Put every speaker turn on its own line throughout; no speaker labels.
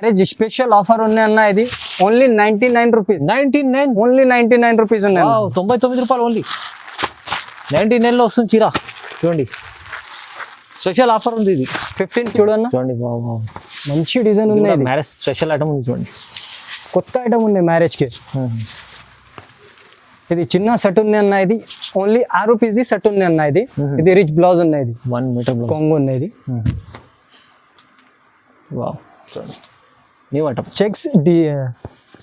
Marriage special offer ఉన్నాయి అన్న. ఇది ఓన్లీ 99 రూపీస్.
99
ఓన్లీ 99 రూపీస్ ఉన్నాయి.
99 రూపాయలు ఓన్లీ 99 లో వస్తుంది చీర. చూడండి స్పెషల్ ఆఫర్ ఉంది. ఇది
15 చూడన్న.
చూడండి బాబు
మంచి డిజైన్ ఉన్నాయి.
మ్యారేజ్ స్పెషల్ ఐటమ్ ఉంది చూడండి.
కొత్త ఐటమ్ ఉంది మ్యారేజ్ కి. ఇది చిన్న సెట్ ఉంది అన్న. ఇది ఓన్లీ 6 రూపీస్ ది సెట్ ఉంది అన్న. ఇది రిచ్ బ్లౌజ్ ఉన్నాయి. ఇది
1 మీటర్
కొంగు ఉన్నాయి. ఇది
వావ్ చూడండి new item.
Checks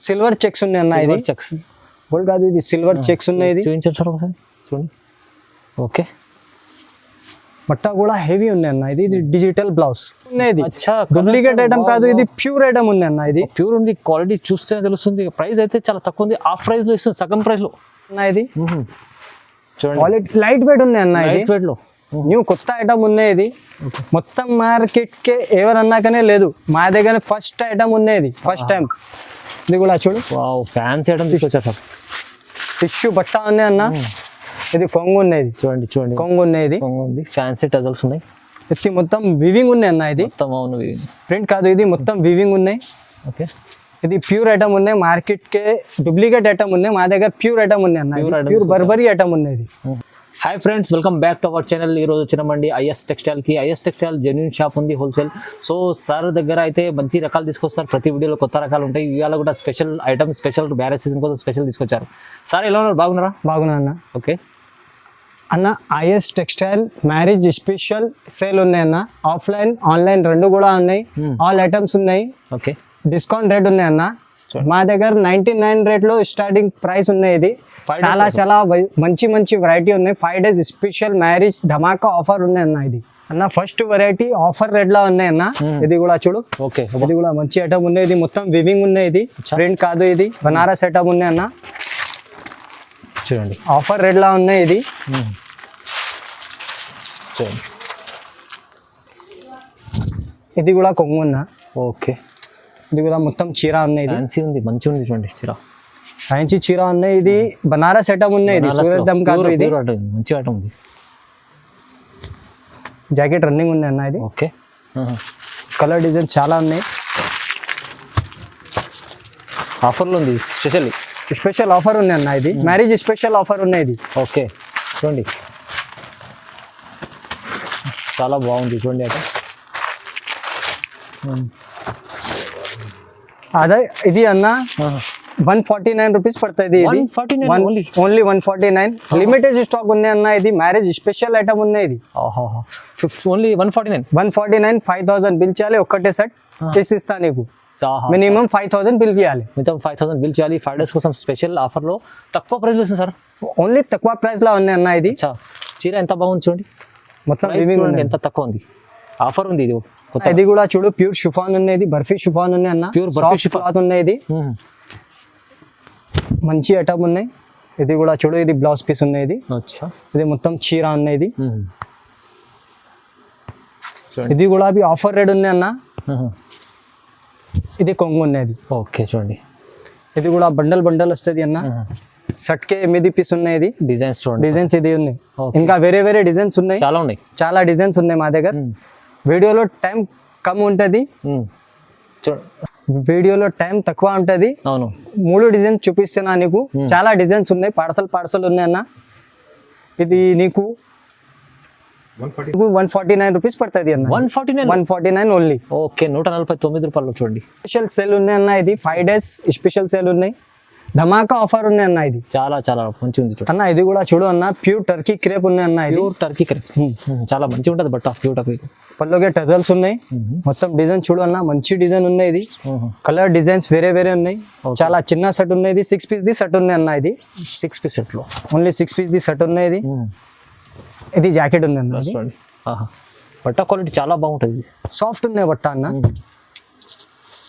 silver checks ఉన్నాయి అన్న. ఇది
చెక్స్
గోల్డ్ కాదు, ఇది సిల్వర్ చెక్స్ ఉన్నాయి. ఇది
చూపించండి సార్ ఒకసారి. చూడండి ఓకే.
మట్టా కూడా హెవీ ఉంది అన్న. ఇది డిజిటల్ బ్లౌజ్ ఉన్నాయి.
అచ్చా
డూప్లికేట్ ఐటమ్ కాదు, ఇది ప్యూర్ ఐటమ్ ఉంది అన్న. ఇది
ప్యూర్ ఉంది. క్వాలిటీ చూస్తేనే తెలుస్తుంది. ప్రైస్ అయితే చాలా తక్కువ ఉంది. హాఫ్ ప్రైస్ లో ఇస్తుంది, సగం ప్రైస్ లో.
ఇది
చూడండి
క్వాలిటీ లైట్ వెయిట్ ఉంది అన్న. ఇది
లైట్ వెయిట్ లో
న్యూ కొత్త ఐటమ్ ఉన్నాయి. ఇది మొత్తం మార్కెట్ కి ఎవరన్నాకనే లేదు, మా దగ్గర ఫస్ట్ ఐటమ్ ఉన్నాయి. First time. ఇది కూడా చూడు.
వావ్ ఫ్యాన్సీ ఐటమ్ తీసుకొచ్చారు సార్.
టిష్యూ బట్ట ఉన్నాయి అన్న. ఇది కొంగు ఉన్నాయి.
చూడండి చూడండి
కొంగు ఉన్నాయి. ఇది
కొంగు ఉంది. ఫ్యాన్సీ టజల్స్ ఉన్నాయి.
ఇది మొత్తం వివింగ్ ఉన్నాయి అన్న. ఇది
మొత్తం అవును
ప్రింట్ కాదు, ఇది మొత్తం వివింగ్ ఉన్నాయి.
ఓకే.
ఇది ప్యూర్ ఐటమ్ ఉన్నాయి. మార్కెట్ కే డూప్లికేట్ ఐటమ్ ఉన్నాయి, మా దగ్గర ప్యూర్ ఐటమ్ ఉన్నాయి అన్న. ప్యూర్ బర్బరీ ఐటమ్ ఉన్నాయి. ఇది
hi friends, welcome back to our channel. ఈ రోజు వచ్చినామండి ఐఎస్ టెక్స్టైల్కి. ఐఎస్ టెక్స్టైల్ జెన్యూన్ షాప్ ఉంది, హోల్సేల్. సో సార్ దగ్గర అయితే మంచి రకాలు తీసుకొస్తారు. ప్రతి వీడియోలో కొత్త రకాలు ఉంటాయి. ఇవాళ కూడా special item, special marriage season కోసం స్పెషల్ తీసుకొచ్చారు. సార్ ఎలా ఉన్నారు? బాగున్నారా?
బాగున్నా అన్న.
ఓకే
అన్న, is textile marriage special sale ఉన్నాయి అన్న. ఆఫ్లైన్ ఆన్లైన్ రెండు కూడా ఉన్నాయి. ఆల్ ఐటమ్స్ ఉన్నాయి.
ఓకే.
డిస్కౌంట్ రేట్ ఉన్నాయి అన్న. మా దగ్గర 99 రేట్ లో స్టార్టింగ్ ప్రైస్ ఉన్నాయి. ఇది చాలా చాలా మంచి మంచి వెరైటీ ఉన్నాయి. 5 days స్పెషల్ మ్యారేజ్ ధమాకా ఆఫర్ ఉన్నాయి అన్న. ఇది అన్న ఫస్ట్ వెరైటీ ఆఫర్ రేట్ లో ఉన్నాయి అన్న. ఇది కూడా చూడు.
ఓకే.
ఇది కూడా మంచి ఐటమ్ ఉన్నాయి. ఇది మొత్తం వివింగ్ ఉన్నాయి. ఇది ప్రింట్ కాదు, ఇది బనారస్ ఐటమ్ ఉన్నాయి అన్న.
చూడండి
ఆఫర్ రేట్ లా ఉన్నాయి. ఇది
చూడండి.
ఇది కూడా కొంగు ఉన్నా.
ఓకే.
ఇది కూడా మొత్తం చీర ఉన్నాయి. ఇది
ఫ్యాన్సీ ఉంది, మంచిగా ఉంది. చూడండి చీర
ఫ్యాన్సీ చీర ఉన్నాయి. ఇది బనారస్ ఐటమ్ ఉన్నాయి. ఇది సూరత్ కాదు, ఇది
మంచి ఐటమ్ ఉంది.
జాకెట్ రన్నింగ్ ఉంది అన్న. ఇది
ఓకే.
కలర్ డిజైన్ చాలా ఉన్నాయి.
ఆఫర్లో ఉంది
స్పెషల్ ఆఫర్ ఉంది అన్న. ఇది మ్యారేజ్ స్పెషల్ ఆఫర్ ఉన్నాయి. ఇది
ఓకే. చూడండి చాలా బాగుంది. చూడండి అయితే
అదే ఇది అన్న 149 రూపీస్ పడుతుంది. ఇది
149
ఓన్లీ 149. లిమిటెడ్ స్టాక్ ఉంది అన్న. ఇది మ్యారేజ్ స్పెషల్ ఐటమ్ ఉన్నాయి. ఇది
ఓన్లీ 149.
5000 బిల్ చేయాలి. ఒక్కటే సెట్ చేసి ఇస్తా నీకు. మినిమం 5000 బిల్ చేయాలి.
మిగతా 5000 బిల్ చేయాలి. 5 days కోసం స్పెషల్ ఆఫర్ లో తక్కువ ప్రైస్ లో సార్.
ఓన్లీ తక్కువ ప్రైస్ లో ఉన్నాయి అన్న. ఇది
చీర ఎంత బాగుంది చూడండి.
మొత్తం
ఎంత తక్కువ ఉంది. ఆఫర్ ఉంది. ఇది
ఇది కూడా చూడు. ప్యూర్ షిఫాన్ ఉన్నాయి. బర్ఫీ షిఫాన్ ఉన్నాయి అన్న.
ప్యూర్ బర్ఫీ షిఫాన్
ఉన్నాయి. ఇది మంచి ఐటమ్ ఉన్నాయి. ఇది కూడా చూడు. ఇది బ్లౌజ్ పీస్ ఉన్నాయి. ఇది మొత్తం చీర ఉన్నాయి. ఇది కూడా ఆఫర్ రేట్ ఉంది అన్న. ఇది కొంగు ఉన్నాయి.
ఓకే. చూడండి
ఇది కూడా బండల్ వస్తుంది అన్న. షర్ట్ కే 8 పీస్ ఉన్నాయి. ఇది డిజైన్స్ ఇది ఉన్నాయి. ఇంకా వేరే వేరే డిజైన్స్ ఉన్నాయి. చాలా డిజైన్స్ ఉన్నాయి మా దగ్గర. వీడియోలో టైం కమ్ ఉంటుంది, వీడియోలో టైం తక్కువ ఉంటుంది. 3 డిజైన్స్ చూపిస్తున్నా నీకు. చాలా డిజైన్స్ ఉన్నాయి. పార్సల్ ఉన్నాయి అన్న. ఇది నీకు 149 రూపీస్ పడుతుంది అన్న. 149 ఓన్లీ.
ఓకే. 149 రూపాయలు. చూడండి
స్పెషల్ సేల్ ఉన్నాయి అన్న. ఇది 5 days స్పెషల్ సేల్ ఉన్నాయి. ధమాకా ఆఫర్ ఉన్నాయి అన్న. ఇది
చాలా చాలా మంచిగా ఉంది
అన్న. ఇది కూడా చూడు అన్న. ప్యూర్ టర్కీ క్రేప్ ఉన్నాయి అన్న.
ప్యూర్ టర్కీ క్రేప్ చాలా మంచిగా ఉంటుంది బట్ట. ప్యూర్ టర్కీ
పల్లోకే టజల్స్ ఉన్నాయి. మొత్తం డిజైన్ చూడు అన్న. మంచి డిజైన్ ఉన్నాయి. ఇది కలర్ డిజైన్స్ వేరే వేరే ఉన్నాయి. చాలా చిన్న సెట్ ఉన్నాయి. ఇది 6 piece ది సెట్ ఉన్నాయి అన్న. ఇది
6 piece సెట్ లో
ఓన్లీ 6 piece ది సెట్ ఉన్నాయి. ఇది జాకెట్ ఉంది అన్న.
బట్ట క్వాలిటీ చాలా బాగుంటుంది.
సాఫ్ట్ ఉన్నాయి బట్ట అన్న.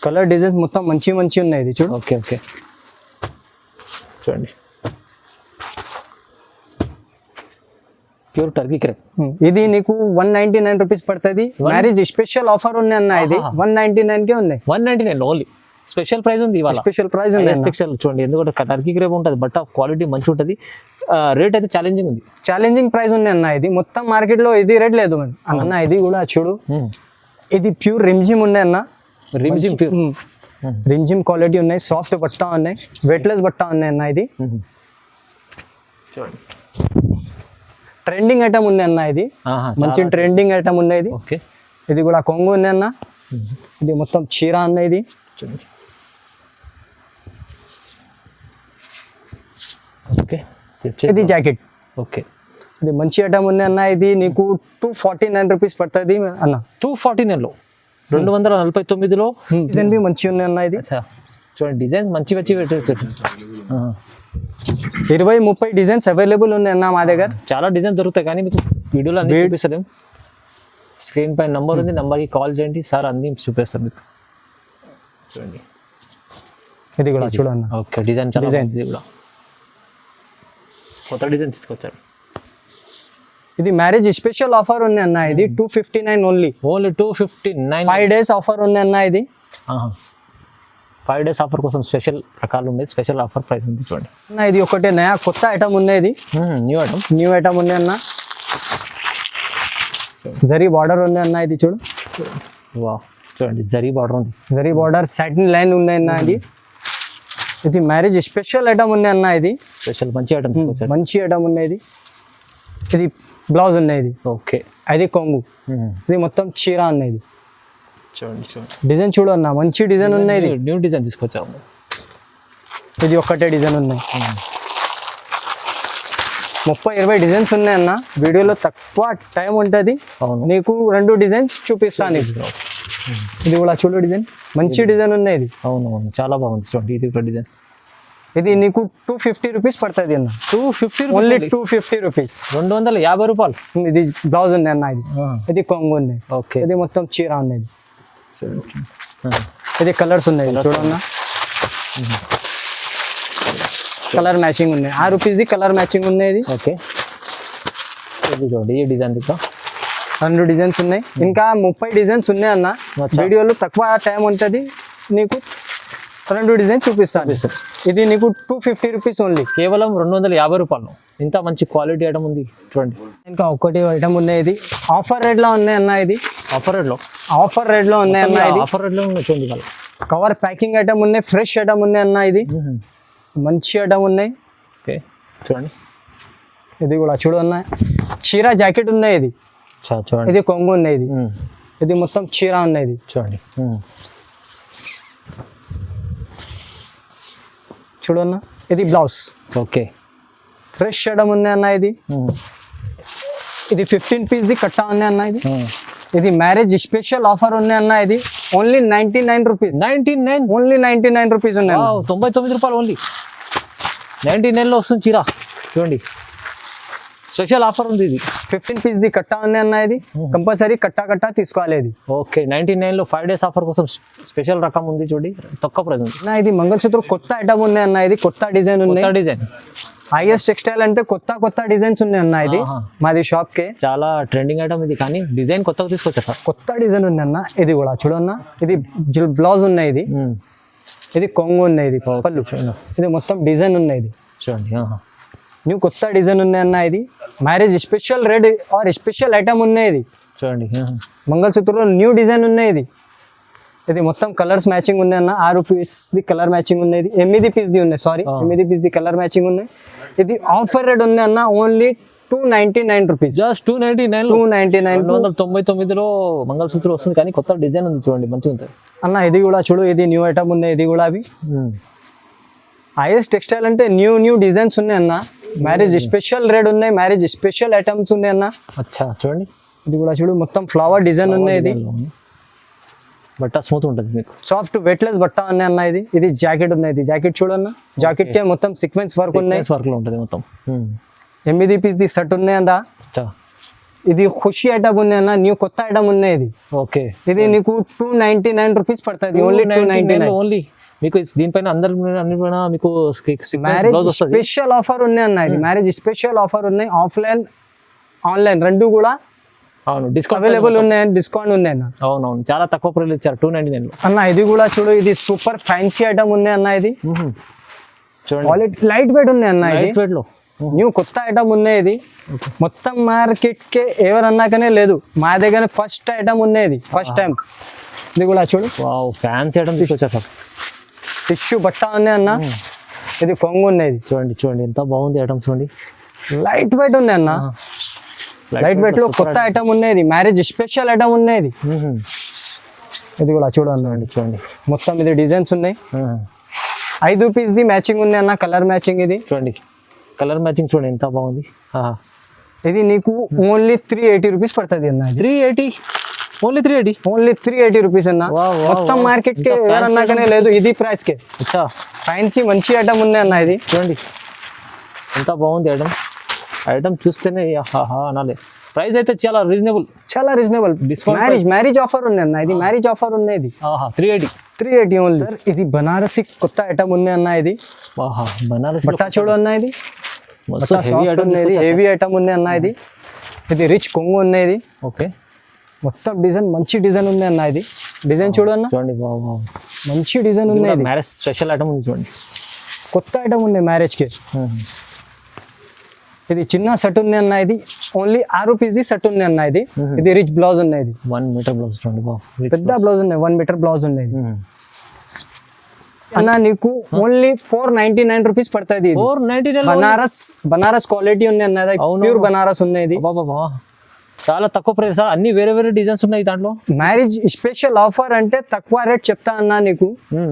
కలర్ డిజైన్స్ మొత్తం మంచి ఉన్నాయి. ఇది చూడు.
ఓకే. ఓకే. చూడండి ప్యూర్ టర్కీ క్రేప్.
ఇది నీకు 199 రూపీస్ పడుతుంది. మ్యారేజ్ స్పెషల్ ఆఫర్ ఉన్నాయి అన్న. ఇది 199 కే ఉన్నాయి.
199 ఓన్లీ. స్పెషల్ ప్రైస్ ఉంది.
స్పెషల్ ప్రైస్ ఉంది.
చూడండి ఎందుకంటే టర్కీ క్రేప్ ఉంటుంది. బట్ క్వాలిటీ మంచిగా ఉంటుంది. రేట్ అయితే ఛాలెంజింగ్ ఉంది.
ఛాలెంజింగ్ ప్రైస్ ఉంది అన్న. ఇది మొత్తం మార్కెట్ లో ఇది రేట్ లేదు అన్న. ఇది కూడా చూడు. ఇది ప్యూర్ రిమ్జిమ్ ఉన్నాయి అన్న.
రిమ్జిమ్ ప్యూర్.
రిమ్జిమ్ క్వాలిటీ ఉన్నాయి, సాఫ్ట్ బట్ట ఉన్నాయి, వెయిట్లెస్ బట్ట ఉన్నాయి అన్న. ఇది
చూడండి
ట్రెండింగ్ ఐటమ్ ఉంది అన్న. ఇది మంచి ట్రెండింగ్ ఐటమ్ ఉంది. ఇది
ఓకే,
ఇది కూడా కొంగు ఉంది అన్న. ఇది మొత్తం చీర అన్న. ఇది
చూడండి. ఓకే,
ఇది జాకెట్.
ఓకే,
ఇది మంచి ఐటమ్ ఉంది అన్న. ఇది నీకు 249 రూపీస్ పడుతుంది అన్న.
249లో 249లో
డిజైన్ బి మంచి ఉంది అన్న. ఇది
అచ్చా చూడండి, డిజైన్స్ మంచి పెట్టారు.
20-30 డిజైన్స్ అవైలబుల్ ఉన్నాయి అన్న మా దగ్గర.
చాలా డిజైన్ దొరుకుతాయి కానీ మీకు వీడియోలో అన్ని చూపిస్తలేం. స్క్రీన్ పైన నంబర్ ఉంది, నంబర్కి కాల్ చేయండి, సార్ అన్ని చూపిస్తారు మీకు. చూడండి
ఇది కూడా చూడన్న.
ఓకే, డిజైన్ చాలా
డిజైన్.
ఇది కూడా కొత్త డిజైన్ తీసుకొచ్చారు.
ఇది మ్యారేజ్ స్పెషల్ ఆఫర్ ఉంది అన్న. ఇది 259 ఓన్లీ.
259.
5 days ఆఫర్ ఉంది అన్న. ఇది
5 days ఆఫర్ కోసం స్పెషల్ రకాలు ఉన్నాయి, స్పెషల్ ఆఫర్ ప్రైస్ ఉంది. చూడండి
అన్న, ఇది ఒకటే నయా కొత్త ఐటమ్ ఉంది. ఇది న్యూ ఐటమ్ ఉంది అన్న. జరీ బార్డర్ ఉంది అన్న. ఇది చూడు,
వా చూడండి, జరీ బార్డర్ ఉంది.
జరీ బార్డర్ సాటిన్ లైన్ ఉంది అన్న. ఇది మ్యారేజ్ స్పెషల్ ఐటమ్ ఉంది అన్న. ఇది
స్పెషల్ మంచి ఐటమ్ తీసుకొచ్చారు.
మంచి ఐటమ్ ఉంది. ఇది బ్లౌజ్ ఉన్నాయి. ఇది
ఓకే,
అది కొంగు. ఇది మొత్తం చీర ఉన్నాయి.
చూడండి చూడండి,
డిజైన్ చూడు అన్న, మంచి డిజైన్ ఉన్నాయి.
న్యూ డిజైన్ తీసుకొచ్చాము.
ఇది ఒక్కటే డిజైన్ ఉన్నాయి. 30-20 డిజైన్స్ ఉన్నాయి అన్న. వీడియోలో తక్కువ టైం ఉంటుంది, నీకు 2 డిజైన్స్ చూపిస్తాను. ఇది కూడా చూడు, డిజైన్ మంచి డిజైన్ ఉన్నాయి. ఇది
అవునవును, చాలా బాగుంది. చూడండి, ఇది ఒక డిజైన్.
ఇది నీకు 250 రూపీస్ పడుతుంది అన్న.
250
ఓన్లీ 250 రూపీస్.
250 రూపాయలు.
ఇది బ్లౌజ్ ఉంది అన్న. ఇది కొంగు ఉంది.
ఓకే,
ఇది మొత్తం చీర ఉంది. ఇది కలర్స్ ఉన్నాయి చూడన్న. కలర్ మ్యాచింగ్ ఉన్నాయి. 6 రూపీస్ కలర్ మ్యాచింగ్ ఉన్నాయి.
ఓకే, ఇది చూడండి, ఈ డిజైన్
2 డిజైన్స్ ఉన్నాయి. ఇంకా 30 డిజైన్స్ ఉన్నాయి అన్న. వీడియోలో తక్కువ టైం ఉంటుంది, నీకు 2 డిజైన్ చూపిస్తాను. ఇది నీకు 250 రూపీస్ ఓన్లీ.
కేవలం 250 రూపాయలు. ఇంత మంచి క్వాలిటీ ఐటమ్ ఉంది. చూడండి,
ఇంకా ఒకటి ఐటమ్ ఉన్నాయి. ఇది ఆఫర్ రేట్ లో ఉన్నాయి అన్న. ఇది
ఆఫర్ రేట్లో
ఉన్నాయి అన్న. ఇది
ఆఫర్ రేట్లో చూడండి,
కవర్ ప్యాకింగ్ ఐటమ్ ఉన్నాయి, ఫ్రెష్ ఐటమ్ ఉన్నాయి అన్న. ఇది మంచి ఐటమ్ ఉన్నాయి.
ఓకే, చూడండి,
ఇది కూడా చూడు అన్న. చీర జాకెట్ ఉన్నాయి. ఇది
చూడండి,
ఇది కొంగు ఉన్నాయి. ఇది మొత్తం చీర ఉన్నాయి.
చూడండి,
చూడన్న. ఇది బ్లౌజ్.
ఓకే,
ఫ్రెష్ ఐటమ్ ఉంది అన్న. ఇది 15 పీస్ ది కట్ట ఉంది అన్న. ఇది మ్యారేజ్ స్పెషల్ ఆఫర్ ఉంది అన్న. ఇది ఓన్లీ 99 రూపీస్.
99
ఓన్లీ 99 రూపీస్ ఉన్నాయి.
99 రూపాయలు ఓన్లీ. 99లో వస్తుంది చీర. చూడండి, స్పెషల్ ఆఫర్ ఉంది. ఇది
15 పీస్ ది కట్ట ఉంది అన్న. ఇది కంపల్సరీ కట్ట తీసుకోవాలి. ఇది
ఓకే, 99లో 5 days ఆఫర్ కోసం స్పెషల్ రకం ఉంది. చూడండి, తక్కువ ప్రైస్ ఉంది.
ఇది మంగళసూత్ర కొత్త ఐటమ్ ఉంది అన్న. ఇది కొత్త డిజైన్ ఉంది.
డిజైన్
ఐఎస్ టెక్స్టైల్ అంటే కొత్త డిజైన్స్ ఉన్నాయి అన్న. ఇది మాది షాప్ కి
చాలా ట్రెండింగ్ ఐటమ్ ఇది, కానీ డిజైన్ కొత్తగా తీసుకొచ్చారు సార్.
కొత్త డిజైన్ ఉంది అన్న. ఇది కూడా చూడన్న. ఇది బ్లౌజ్ ఉన్నాయి. ఇది కొంగు ఉన్నాయి. ఇది పళ్ళు. ఇది మొత్తం డిజైన్ ఉన్నాయి. ఇది
చూడండి,
న్యూ కొత్త డిజైన్ ఉన్నాయి అన్న. ఇది marriage special red or special item ఉన్నాయి. ఇది
చూడండి,
మంగళసూత్రలో న్యూ డిజైన్ ఉన్నాయి. ఇది మొత్తం కలర్స్ మ్యాచింగ్ ఉన్నాయి అన్న. 6 పీస్ ది కలర్ మ్యాచింగ్ ఉన్నాయి. 8 పీస్ ది ఉన్నాయి. సారీ, 8 పీస్ ది కలర్ మ్యాచింగ్ ఉన్నాయి. ఇది ఆఫర్ రేట్ ఉంది అన్న. Only 299 rupees.
జస్ట్ 299. 299లో మంగళసూత్రం వస్తుంది, కానీ కొత్త డిజైన్ ఉంది. చూడండి, మంచిగా ఉంటుంది
అన్న. ఇది కూడా చూడు, ఇది న్యూ ఐటమ్ ఉన్నాయి. ఇది కూడా అవి ఐఎస్ టెక్స్టైల్ అంటే న్యూ డిజైన్స్ ఉన్నాయి అన్న. మ్యారేజ్ స్పెషల్ రేట్ ఉన్నాయి. మ్యారేజ్ స్పెషల్ ఐటమ్స్ ఉన్నాయి అన్న.
అచ్చా, చూడండి,
ఇది కూడా చూడు, మొత్తం ఫ్లవర్ డిజైన్ ఉన్నాయి. ఇది
బట్ట స్మూత్ ఉంటుంది, మీకు
సాఫ్ట్ వెయిట్లెస్ బట్ట ఉన్నాయి అన్న. ఇది జాకెట్ ఉన్నాయి. ఇది జాకెట్ చూడన్న. జాకెట్ కే మొత్తం సీక్వెన్స్ వర్క్ ఉన్నాయి.
వర్క్ లో ఉంటుంది మొత్తం.
8 పీస్ ది సెట్ ఉన్నాయి అన్న. ఇది ఖుషి ఐటమ్ ఉంది అన్న. న్యూ కొత్త ఐటమ్ ఉన్నాయి. ఇది
ఓకే,
ఇది నీకు 299 రూపీస్ పడుతుంది. Only 299
only. మీకు దీనిపైన అన్నిపైన మీకు
మ్యారేజ్ స్పెషల్ ఆఫర్ ఉన్నాయి అన్న. ఇది మ్యారేజ్ స్పెషల్ ఆఫర్ ఉన్నాయి. ఆఫ్లైన్ ఆన్లైన్ 2 కూడా
అవును, డిస్కౌంట్
అవైలబుల్ ఉన్నాయి. డిస్కౌంట్ ఉంది అన్న.
అవునవును, చాలా తక్కువ ప్రైస్ ఇచ్చారు 299లో
అన్న. ఇది కూడా చూడు, ఇది సూపర్ ఫ్యాన్సీ ఐటమ్ ఉంది అన్న. ఇది
చూడండి,
లైట్ వెయిట్ ఉంది అన్న. ఇది
లైట్ వెయిట్ లో
న్యూ కొత్త ఐటమ్ ఉన్నాయి. ఇది మొత్తం మార్కెట్ కి ఎవరన్నాకనే లేదు, మా దగ్గర ఫస్ట్ ఐటమ్ ఉన్నాయి. ఇది ఫస్ట్ టైం ఇది కూడా చూడు,
వావ్ ఫ్యాన్సీ ఐటమ్ తీసుకొచ్చారు సార్.
టిష్యూ బట్ట ఉన్నాయి అన్న. ఇది కొంగు ఉన్నది,
చూడండి ఎంత బాగుంది ఐటమ్ చూడండి.
లైట్ వెయిట్ ఉంది అన్న. లైట్ వెయిట్ లో కొత్త ఐటమ్ ఉన్నది, మ్యారేజ్ స్పెషల్ ఐటమ్ ఉన్నది. ఇది కూడా చూడండి,
చూడండి
మొత్తం ఇది డిజైన్స్ ఉన్నాయి. 5 పీస్ ది మ్యాచింగ్ ఉంది అన్న, కలర్ మ్యాచింగ్. ఇది
చూడండి కలర్ మ్యాచింగ్ చూడండి ఎంత బాగుంది.
ఇది నీకు ఓన్లీ 380 రూపీస్ పడుతుంది అన్న.
380 ఓన్లీ 380
ఓన్లీ 380 రూపీస్ అన్న. మొత్తం మార్కెట్ కి ఎవరన్నాకనే లేదు ఇది ప్రైస్ కి. ఫ్యాన్సీ మంచి ఐటమ్ ఉంది అన్న. ఇది
చూడండి ఎంత బాగుంది ఐటమ్. ఐటమ్ చూస్తేనే అనాలి. ప్రైస్ అయితే చాలా రీజనబుల్. మ్యారేజ్ ఆఫర్ ఉంది అన్న. ఇది మ్యారేజ్ ఆఫర్ ఉంది. ఇది 380 ఓన్లీ. సార్ ఇది బనారసి కొత్త ఐటమ్ ఉంది అన్న. ఇది బనారసి
బట్టా చూడు అన్న. ఇది హెవీ ఐటమ్ ఉంది అన్న. ఇది రిచ్ కొంగు ఉన్నది.
ఓకే
మొత్తం డిజైన్ మంచి డిజైన్ ఉంది అన్న. ఇది డిజైన్ చూడు అన్న,
చూడండి
మంచి డిజైన్ ఉంది.
మ్యారేజ్ స్పెషల్ ఐటమ్ ఉంది చూడండి,
కొత్త ఐటమ్ ఉంది మ్యారేజ్ కి. ఇది చిన్న సెట్ ఉంది అన్న. ఇది ఓన్లీ 6 పీస్ ది సెట్ ఉంది అన్న. ఇది రిచ్ బ్లౌజ్ ఉన్నది.
1 మీటర్ బ్లౌజ్ చూడండి,
పెద్ద బ్లౌజ్ ఉన్నాయి. 1 మీటర్ బ్లౌజ్ ఉన్నది అన్న. నీకు ఓన్లీ 499 రూపీస్ పడుతుంది.
499
బనారస్ క్వాలిటీ ఉంది అన్న. ప్యూర్ బనారస్ ఉన్నది.
చాలా తక్కువ ప్రైస్. అన్ని వేరే డిజైన్స్ ఉన్నాయి దాంట్లో.
మ్యారేజ్ స్పెషల్ ఆఫర్ అంటే తక్కువ రేట్ చెప్తా అన్నా నీకు.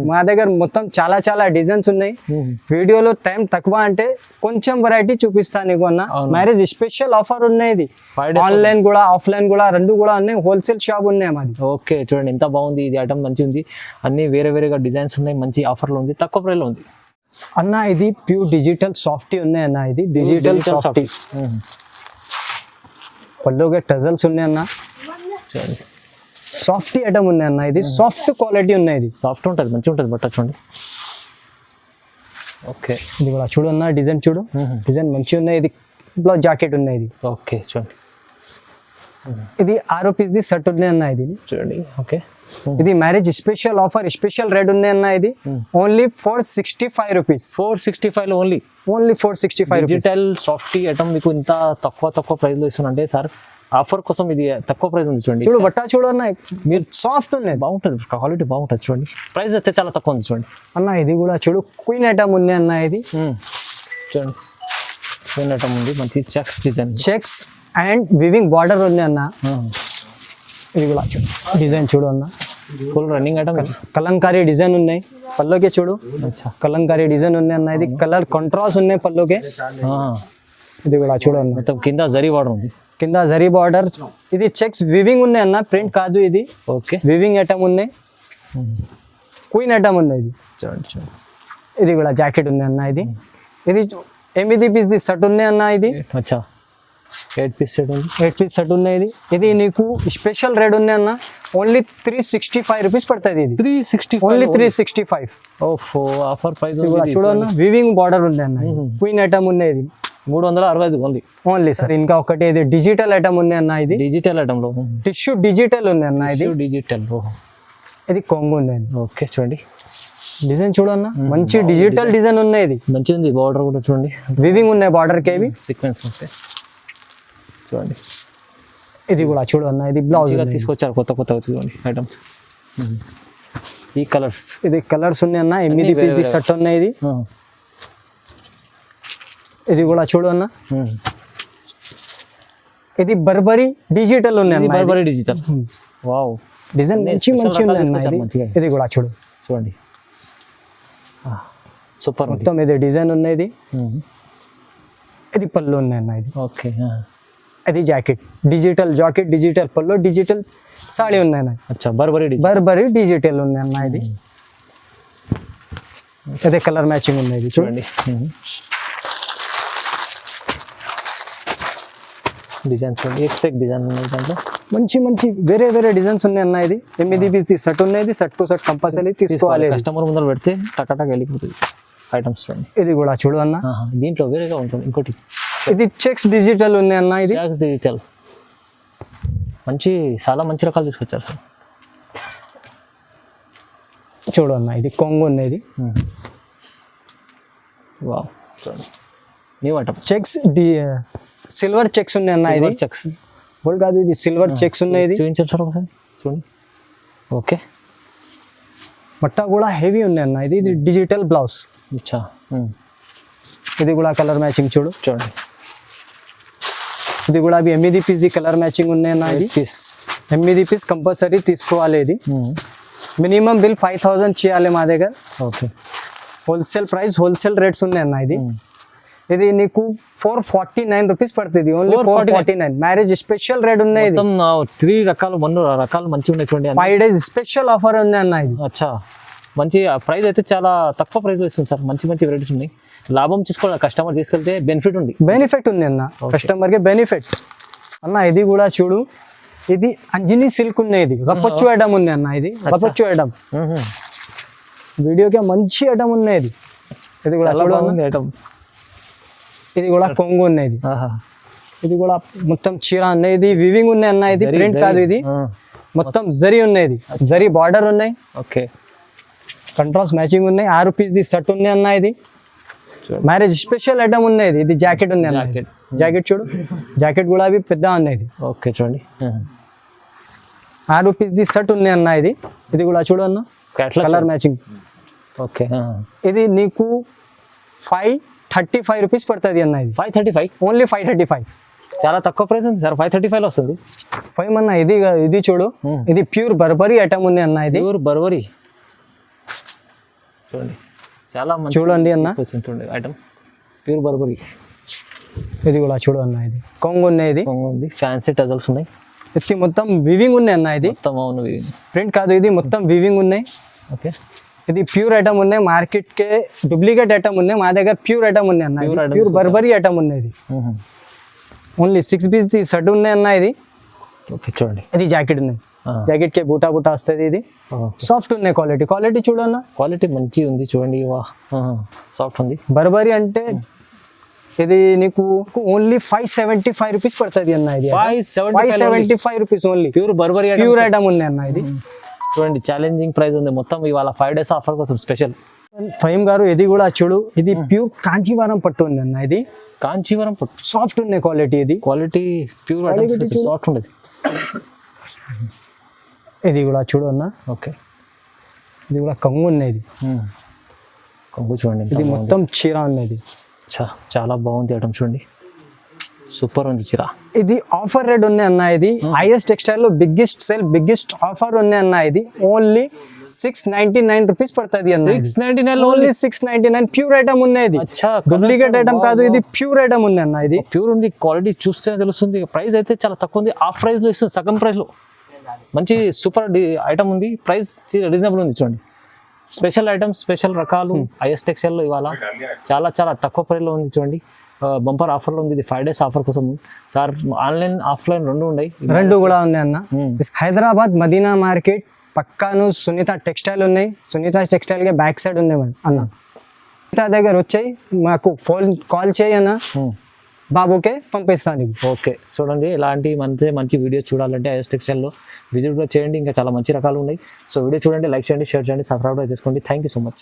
మా దగ్గర మొత్తం చాలా డిజైన్స్ ఉన్నాయి. వీడియోలో టైం తక్కువ అంటే కొంచెం వెరైటీ చూపిస్తా నీకు అన్న. మ్యారేజ్ స్పెషల్ ఆఫర్ ఉన్నాయి. ఆన్లైన్ కూడా ఆఫ్లైన్ కూడా రెండు కూడా ఉన్నాయి. హోల్సేల్ షాప్ ఉన్నాయి మాది.
ఓకే చూడండి ఎంత బాగుంది. ఇది ఐటమ్ మంచి ఉంది. అన్ని వేరేగా డిజైన్స్ ఉన్నాయి. మంచి ఆఫర్లో ఉంది, తక్కువ ప్రైస్ లో ఉంది
అన్న. ఇది ప్యూర్ డిజిటల్ సాఫ్టీ ఉన్నాయి అన్న. ఇది డిజిటల్ సాఫ్టీ. పళ్ళుగా టజల్స్ ఉన్నాయి అన్న. సాఫ్టీ ఐటమ్ ఉన్నాయి అన్న. ఇది సాఫ్ట్ క్వాలిటీ ఉన్నాయి. ఇది
సాఫ్ట్ ఉంటుంది, మంచిగా ఉంటుంది బట్ట చూడండి. ఓకే
ఇది కూడా చూడు అన్న. డిజైన్ చూడు, డిజైన్ మంచిగా ఉన్నాయి. ఇది బ్లౌజ్ జాకెట్ ఉన్నాయి. ఇది
ఓకే చూడండి.
ఇది 6 పీస్ ది సెట్ ఉంది అన్న. ఇది
చూడండి. ఓకే
ఇది marriage special offer, special rate ఉంది అన్న. ఇది ఓన్లీ 465 రూపీస్.
465 లో ఓన్లీ
465
డిజిటల్ సాఫ్టీ ఐటమ్ మీకు ఇంత తక్కువ ప్రైస్ లో ఇస్తున్నా సార్. ఆఫర్ కోసం ఇది తక్కువ ప్రైస్ ఉంది చూడండి.
చూడు బట్ట చూడు అన్న,
మీరు
సాఫ్ట్ ఉంది,
బాగుంటుంది, క్వాలిటీ బాగుంటుంది చూడండి. ప్రైస్ అయితే చాలా తక్కువ ఉంది చూడండి
అన్న. ఇది కూడా చూడు క్వీన్ ఐటమ్ ఉంది అన్న. ఇది
చూడండి క్వీన్ ఐటమ్ ఉంది. మంచి checks design,
checks and weaving border ఉంది అన్న. ఇది కూడా చూడు, డిజైన్ చూడు అన్న.
Full running item.
Kalamkari design ఉన్నాయి పల్లోకే చూడు. కలంకారీ డిజైన్ ఉన్నాయి అన్న. ఇది కలర్ కాంట్రాస్ట్ ఉన్నాయి పల్లోకే. ఇది కూడా చూడు అన్న.
మొత్తం కింద జరీ బార్డర్ ఉంది,
కింద జరీ బార్డర్. ఇది చెక్స్ వివింగ్ ఉన్నాయి అన్న, ప్రింట్ కాదు ఇది.
ఓకే
వివింగ్ ఐటమ్ ఉన్నాయి. క్వీన్ ఐటమ్ ఉంది. ఇది
చూడండి.
ఇది కూడా జాకెట్ ఉంది అన్న. ఇది 8 పీస్ ది సెట్ ఉంది అన్న. ఇది
8 పీస్ సెట్ ఉంది.
8 పీస్ సెట్ ఉన్నాయి. ఇది నీకు స్పెషల్ రేట్ ఉంది అన్న. ఓన్లీ 365 రూపీస్ పడుతుంది. ఇది
365
ఓన్లీ 365.
ఓఫో ఆఫర్ ప్రైస్
చూడన్న. వివింగ్ బార్డర్ ఉంది అన్న. క్వీన్ ఐటమ్ ఉన్నాయి.
365
ఓన్లీ సార్. ఇంకా ఒకటి ఇది డిజిటల్ ఐటమ్ ఉంది అన్న. ఇది
డిజిటల్ ఐటమ్ లో
టిష్యూ డిజిటల్ ఉంది అన్న. ఇది
డిజిటల్.
ఇది కొంగు ఉంది.
ఓకే చూడండి.
డిజైన్ చూడన్న, మంచి డిజిటల్ డిజైన్ ఉన్నాయి. ఇది
మంచిగా ఉంది. బార్డర్ కూడా చూడండి,
వివింగ్ ఉన్నాయి బార్డర్ కి. ఇవి
సీక్వెన్స్ ఉంటాయి చూడండి.
ఇది కూడా చూడన్న. ఇది బ్లౌజ్
తీసుకొచ్చారు కొత్త చూడండి ఐటమ్స్. ఈ కలర్స్,
ఇది కలర్స్ ఉన్నాయి అన్న. 8 పీస్ ది సెట్ ఉన్నాయి. ఇది ఇది కూడా చూడు అన్న. ఇది బర్బరీ డిజిటల్ ఉంది అన్న.
Burberry digital. వావ్
డిజైన్ మంచి ఉంది అన్న. ఇది కూడా
చూడండి సూపర్.
మొత్తం ఇది డిజైన్ ఉన్నది. ఇది పళ్ళు ఉన్నాయి అన్న. ఇది
ఓకే.
అది జాకెట్ డిజిటల్, జాకెట్ డిజిటల్, పళ్ళు డిజిటల్, సాడీ ఉన్నాయి అన్న.
అచ్చా
బర్బరీ డిజిటల్ ఉంది అన్న. ఇది అదే కలర్ మ్యాచింగ్ ఉంది. ఇది చూడండి.
డిజైన్స్ ఎక్సెక్ట్ డిజైన్ ఉన్నాయి దాంట్లో.
మంచి వేరే డిజైన్స్ ఉన్నాయి అన్న. ఇది 8 పీస్ సెట్ ఉన్నాయి. సెట్ టు సెట్ కంపల్సరీ తీసుకోవాలి.
కస్టమర్ ముందర పెడితే టకాటక్ వెళ్ళిపోతుంది ఐటమ్స్ చూడండి.
ఇది కూడా చూడు అన్న.
దీంట్లో వేరేగా ఉంటుంది ఇంకోటి.
ఇది చెక్స్ డిజిటల్ ఉన్నాయి అన్న. ఇది
చెక్స్ డిజిటల్ చాలా మంచి రకాలు తీసుకొచ్చారు సార్.
చూడు అన్న. ఇది కొంగు ఉన్నది.
వావ్ చూడండి. New item.
Checks silver checks ఉన్నాయి అన్న. ఇది
చెక్స్
గోల్డ్ కాదు, ఇది సిల్వర్ చెక్స్ ఉన్నాయి.
చూపించారు సార్ ఒకసారి చూడండి. ఓకే
మట్టా కూడా హెవీ ఉంది అన్న. ఇది డిజిటల్ బ్లౌజ్.
అచ్చా.
ఇది కూడా కలర్ మ్యాచింగ్ చూడు.
చూడండి,
ఇది కూడా అవి 8 పీస్ కలర్ మ్యాచింగ్ ఉన్నాయి అన్న. ఇది
పీస్
8 పీస్ కంపల్సరీ తీసుకోవాలి. ఇది మినిమం బిల్ 5000 చేయాలి మా దగ్గర.
Okay,
wholesale price, wholesale rates ఉన్నాయి అన్న. ఇది నీకు 449 రూపీస్ పడుతుంది. ఓన్లీ 449. మ్యారేజ్ స్పెషల్ రేట్ ఉన్నాయి. ఇది
3 రకాలు 1 రకాలు మంచిగా ఉన్నాయి చూడండి.
5 days స్పెషల్ ఆఫర్ ఉంది అన్న. ఇది
అచ్చా, మంచి ప్రైస్ అయితే చాలా తక్కువ ప్రైస్లో ఇస్తుంది సార్. మంచి మంచి వెరైటీస్ ఉన్నాయి. లాభం తీసుకోవాలి, కస్టమర్ తీసుకెళ్తే బెనిఫిట్ ఉంది.
బెనిఫిట్ ఉంది అన్న, కస్టమర్కి బెనిఫిట్ అన్న. ఇది కూడా చూడు, ఇది అంజనీ సిల్క్ ఉన్నాయి. ఇది గప్పొచ్చు ఐటమ్ ఉంది అన్న. ఇది గప్పొచ్చు ఐటమ్, వీడియోకి మంచి ఐటమ్ ఉన్నాయి. ఇది కూడా చూడండి
ఐటమ్.
ఇది కూడా కొంగు ఉన్నది. ఇది కూడా మొత్తం చీర ఉన్నాయి. ఇది వివింగ్ ఉన్నాయి అన్న. ఇది ప్రింట్ కాదు, ఇది మొత్తం జరీ ఉన్నాయి. జరీ బార్డర్ ఉన్నాయి.
ఓకే,
కంట్రాస్ట్ మ్యాచింగ్ ఉన్నాయి. 6 పీస్ సెట్ ఉంది అన్న. ఇది మ్యారేజ్ స్పెషల్ ఐటమ్ ఉన్నాయి. ఇది జాకెట్ ఉంది అన్న. జాకెట్ చూడు, జాకెట్ కూడా అవి పెద్ద ఉన్నాయి.
ఓకే చూడండి,
6 పీస్ సెట్ ఉన్నాయి అన్న. ఇది కూడా చూడు అన్న, కలర్ మ్యాచింగ్.
ఓకే,
ఇది నీకు 535 రూపీస్ పడుతుంది అన్న. ఇది
535,
ఓన్లీ 535.
చాలా తక్కువ ప్రైస్ ఉంది సార్. 535 వస్తుంది.
5 అన్న. ఇది చూడు, ఇది ప్యూర్ బర్బరీ ఐటమ్ ఉంది అన్న. ఇది
ప్యూర్ బర్బరీ చూడండి, చాలా మంచి
చూడండి అన్న.
చూడండి ఐటమ్, ప్యూర్ బర్బరీ.
ఇది కూడా చూడు అన్న. ఇది కొంగు ఉన్నాయి. ఇది
ఉంది, ఫ్యాన్సీ టజల్స్ ఉన్నాయి.
ఇది మొత్తం వివింగ్ ఉన్నాయి అన్న. ఇది
మొత్తం అవును,
ప్రింట్ కాదు, ఇది మొత్తం వివింగ్ ఉన్నాయి.
ఓకే,
ఇది ప్యూర్ ఐటమ్ ఉన్నాయి. మార్కెట్ కే డూప్లికేట్ ఐటమ్ ఉన్నాయి, మా దగ్గర ప్యూర్ ఐటమ్ ఉన్నాయి అన్న. ప్యూర్ బర్బరీ ఐటమ్ ఉన్నాయి. ఇది ఓన్లీ 6 పీస్ సెట్ ఉన్నాయి అన్న. ఇది
ఓకే చూడండి,
ఇది జాకెట్ ఉన్నాయి. జాకెట్ కే బూటా బూటా వస్తుంది. ఇది సాఫ్ట్ ఉన్నాయి. క్వాలిటీ చూడన్న,
క్వాలిటీ మంచి ఉంది చూడండి. వా, సాఫ్ట్ ఉంది.
బర్బరీ అంటే ఇది నీకు ఓన్లీ 575 రూపీస్ పడుతుంది అన్న. ఇది 575 rupees only.
Pure Burberry
pure item ఉంది అన్న. ఇది
చూడండి, ఛాలెంజింగ్ ప్రైస్ ఉంది. మొత్తం ఇవాళ 5 days ఆఫర్ కోసం స్పెషల్.
ఫహీమ్ గారు, ఇది కూడా చూడు, ఇది ప్యూర్ కాంచీవరం పట్టు ఉంది అన్న. ఇది
కాంచీవరం పట్టు,
సాఫ్ట్ ఉన్నాయి. క్వాలిటీ
ప్యూర్ సాఫ్ట్ ఉండేది.
ఇది కూడా చూడు అన్న.
ఓకే,
ఇది కూడా కంగు ఉన్నది.
కంగు చూడండి,
ఇది మొత్తం చీర ఉన్నది.
చాలా బాగుంది ఐటమ్ చూడండి, సూపర్ ఉంది చీర.
ఇది ఆఫర్ రేట్ ఉన్నాయి అన్న. ఇది ఐఎస్ టెక్స్టైల్ లో బిగ్గెస్ట్ ఆఫర్ ఉన్నాయి అన్న. ఇది ఓన్లీ 699 రూపీస్ పడుతుంది అన్న.
699
ఓన్లీ 699. ప్యూర్ ఐటమ్ ఉన్నది. డూప్లికేట్ ఐటమ్ కాదు, ఇది ప్యూర్ ఐటమ్ ఉంది అన్న. ఇది
ప్యూర్ ఉంది. క్వాలిటీ చూస్తేనే తెలుస్తుంది. ప్రైస్ అయితే చాలా తక్కువ ఉంది. హాఫ్ ప్రైస్ లో ఇస్తుంది, సగం ప్రైస్ లో. మంచి సూపర్ ఐటమ్ ఉంది. ప్రైస్ రీజనబుల్ ఉంది చూడండి. స్పెషల్ ఐటమ్స్, స్పెషల్ రకాలు ఐఎస్ టెక్స్టైల్ లో ఇవాళ చాలా చాలా తక్కువ ప్రైస్ లో ఉంది చూడండి. బంపర్ ఆఫర్ లో ఉంది. ఇది 5 days ఆఫర్ కోసం సార్. ఆన్లైన్ ఆఫ్లైన్ రెండు ఉన్నాయి.
రెండు కూడా ఉన్నాయి అన్న. హైదరాబాద్ మదీనా మార్కెట్ పక్కాను సునీత టెక్స్టైల్ ఉన్నాయి. సునీత టెక్స్టైల్ కి బ్యాక్ సైడ్ ఉన్నాయి అన్న. సునీత దగ్గర వచ్చాయి, మాకు కాల్ చేయి అన్న, బాబుకే పంపిస్తాను.
ఓకే చూడండి, ఇలాంటి మంచి వీడియో చూడాలంటే ఐఎస్ టెక్స్టైల్లో విజిట్ కూడా చేయండి. ఇంకా చాలా మంచి రకాలు ఉన్నాయి. సో వీడియో చూడండి, లైక్ చేయండి, షేర్ చేయండి, సబ్స్క్రైబ్ చేసుకోండి. Thank you so much.